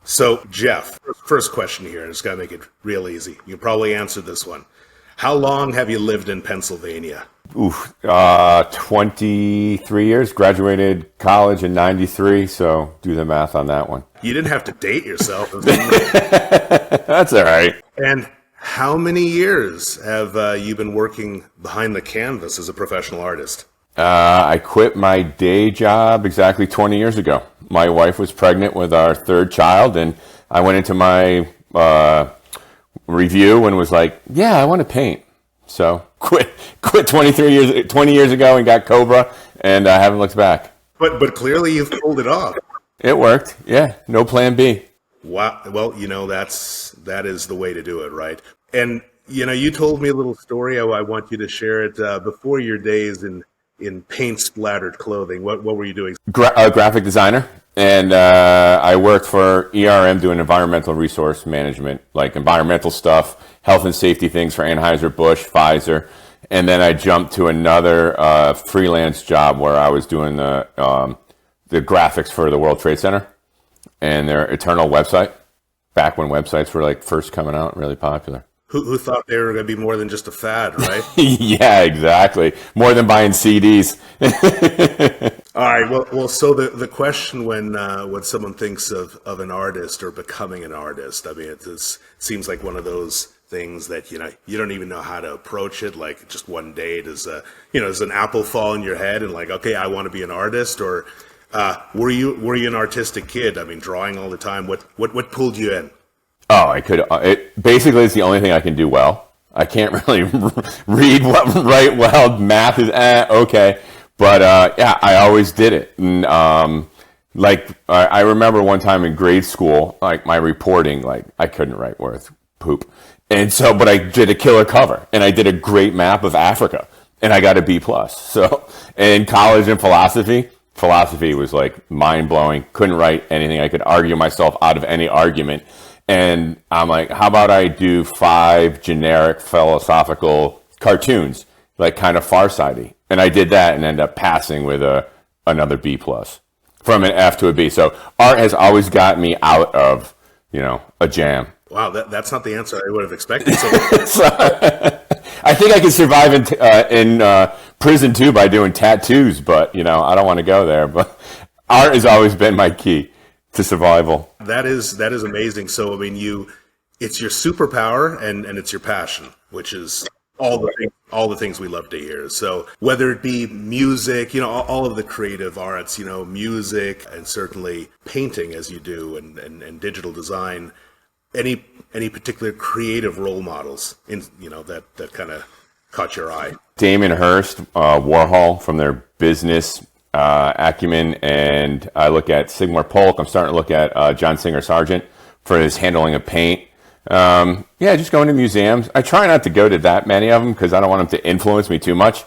So, Jeff, first question here. I just got to make it real easy. You probably answered this one. How long have you lived in Pennsylvania? 23 years. Graduated college in 93, so do the math on that one. You didn't have to date yourself. That's all right. And how many years have you been working behind the canvas as a professional artist? I quit my day job exactly 20 years ago. My wife was pregnant with our third child, and I went into my review and was like, yeah, I want to paint. So quit 20 years ago and got Cobra, and I haven't looked back. But clearly you've pulled it off. It worked. Yeah, no plan B. Wow. Well, that is the way to do it, right? And you told me a little story. I want you to share it. Before your days in paint splattered clothing, what were you doing? Graphic designer, and I worked for ERM doing environmental resource management, like environmental stuff, health and safety things for Anheuser-Busch, Pfizer, and then I jumped to another freelance job where I was doing the graphics for the World Trade Center and their Eternal website, back when websites were like first coming out, really popular. Who thought they were going to be more than just a fad, right? Yeah, exactly. More than buying CDs. All right. Well. So the question when someone thinks of an artist or becoming an artist, I mean, it seems like one of those things that you don't even know how to approach it. Like just one day, does an apple fall in your head and like, okay, I want to be an artist, or were you an artistic kid? I mean, drawing all the time. What pulled you in? Oh, I could. It basically is the only thing I can do well. I can't really write well. Math is okay, but yeah, I always did it. And I remember one time in grade school, like my reporting, like I couldn't write worth poop, and so but I did a killer cover, and I did a great map of Africa, and I got a B+. So in college in philosophy was like mind blowing. Couldn't write anything. I could argue myself out of any argument. And I'm like, how about I do 5 generic philosophical cartoons, like kind of farsighty? And I did that and ended up passing with another B+, from an F to a B. So art has always got me out of, a jam. Wow, that's not the answer I would have expected. So I think I could survive in prison too by doing tattoos, but I don't want to go there. But art has always been my key to survival. That is amazing. So I mean, it's your superpower and it's your passion, which is all the things we love to hear. So whether it be music, all of the creative arts, music, and certainly painting as you do, and digital design, any particular creative role models in that kind of caught your eye? Damien Hirst, Warhol, from their business acumen, and I look at Sigmar Polk. I'm starting to look at John Singer Sargent for his handling of paint. Just going to museums. I try not to go to that many of them because I don't want them to influence me too much.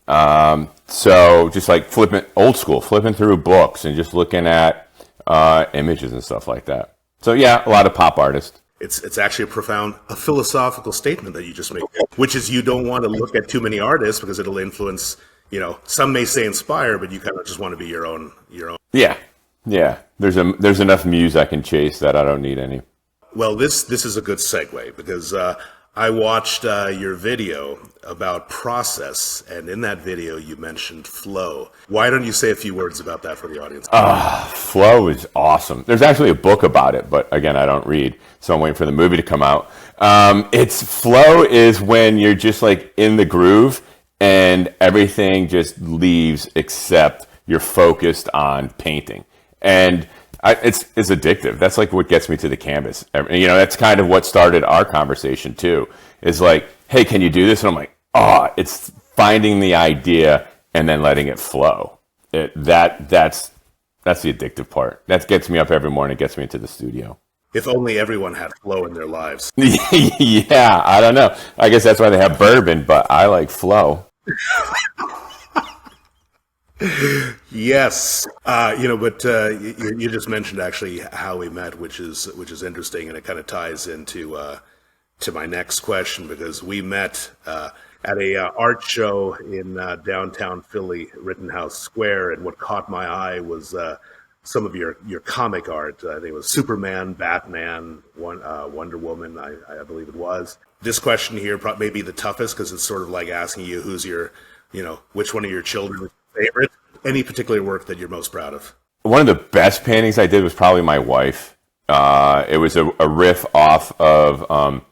So just like flipping through books and just looking at images and stuff like that. So yeah, a lot of pop artists. It's actually a philosophical statement that you just made, which is you don't want to look at too many artists because it'll influence. Some may say inspire, but you kind of just want to be your own. Yeah. There's enough muse I can chase that I don't need any. Well, this is a good segue because I watched your video about process, and in that video you mentioned flow. Why don't you say a few words about that for the audience? Flow is awesome. There's actually a book about it, but again, I don't read, so I'm waiting for the movie to come out. Flow is when you're just like in the groove and everything just leaves except you're focused on painting. And it's addictive. That's like what gets me to the canvas. That's kind of what started our conversation too. Is like, hey, can you do this? And I'm like, it's finding the idea and then letting it flow. That's the addictive part. That gets me up every morning, gets me into the studio. If only everyone had flow in their lives. Yeah, I don't know. I guess that's why they have bourbon, but I like flow. Yes, but you just mentioned actually how we met, which is interesting, and it kind of ties into to my next question because we met at a art show in downtown Philly, Rittenhouse Square, and what caught my eye was some of your comic art. I think it was Superman, Batman, Wonder Woman, I believe it was. This question here may be the toughest because it's sort of like asking you who's your, which one of your children is your favorite. Any particular work that you're most proud of? One of the best paintings I did was probably my wife. It was a riff off of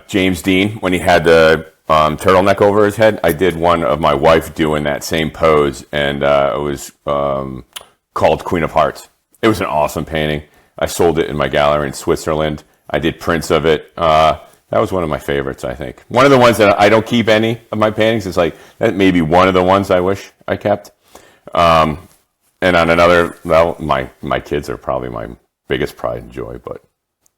James Dean when he had the turtleneck over his head. I did one of my wife doing that same pose, and it was called Queen of Hearts. It was an awesome painting. I sold it in my gallery in Switzerland. I did prints of it. That was one of my favorites, I think. One of the ones that I don't keep any of my paintings. It's like that may be one of the ones I wish I kept. And on another, well, my kids are probably my biggest pride and joy, but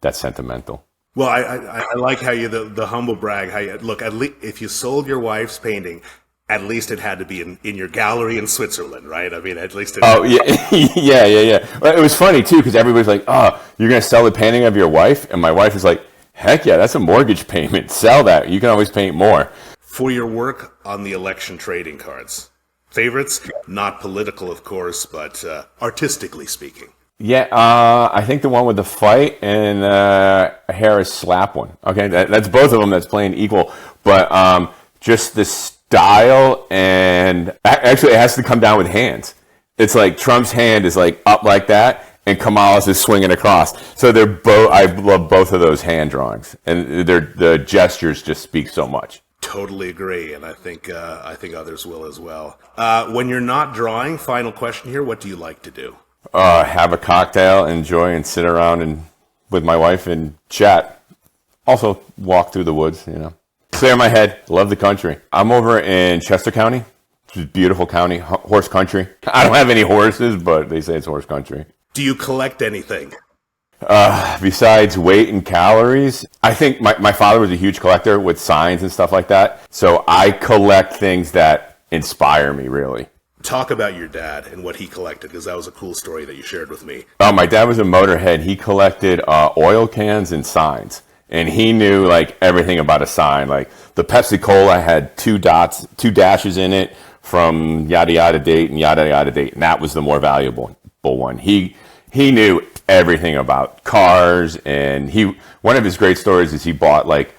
that's sentimental. Well, I like how you the humble brag. How you look, at least if you sold your wife's painting, at least it had to be in your gallery in Switzerland, right? I mean, at least. Yeah. Well, it was funny too because everybody's like, "Oh, you're gonna sell the painting of your wife?" And my wife is like, "Heck yeah, that's a mortgage payment. Sell that. You can always paint more." For your work on the election trading cards, favorites, not political, of course, but artistically speaking. Yeah, I think the one with the fight and Harris slap one. Okay, that's both of them. That's playing equal, but just the style and actually it has to come down with hands. It's like Trump's hand is like up like that, and Kamala's is swinging across. So they're both. I love both of those hand drawings, and the gestures just speak so much. Totally agree, and I think others will as well. When you're not drawing, final question here: what do you like to do? Have a cocktail, enjoy, and sit around and with my wife and chat. Also, walk through the woods. Clear my head. Love the country. I'm over in Chester County, which is a beautiful county, horse country. I don't have any horses, but they say it's horse country. Do you collect anything? Besides weight and calories, I think my father was a huge collector with signs and stuff like that. So I collect things that inspire me, really. Talk about your dad and what he collected, because that was a cool story that you shared with me. My dad was a motorhead. He collected oil cans and signs, and he knew like everything about a sign. Like the Pepsi Cola had two dashes in it from yada yada date and yada yada date, and that was the more valuable one. He knew everything about cars, and one of his great stories is he bought like,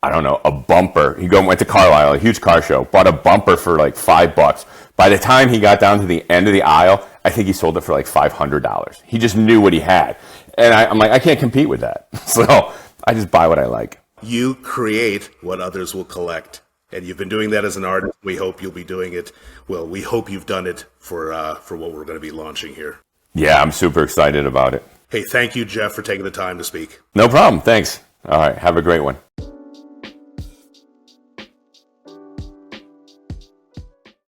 I don't know, a bumper. He went to Carlisle, a huge car show, bought a bumper for like $5. By the time he got down to the end of the aisle, I think he sold it for like $500. He just knew what he had. And I'm like, I can't compete with that. So I just buy what I like. You create what others will collect. And you've been doing that as an artist. We hope you'll be doing it. Well, we hope you've done it for what we're going to be launching here. Yeah, I'm super excited about it. Hey, thank you, Jeff, for taking the time to speak. No problem. Thanks. All right. Have a great one.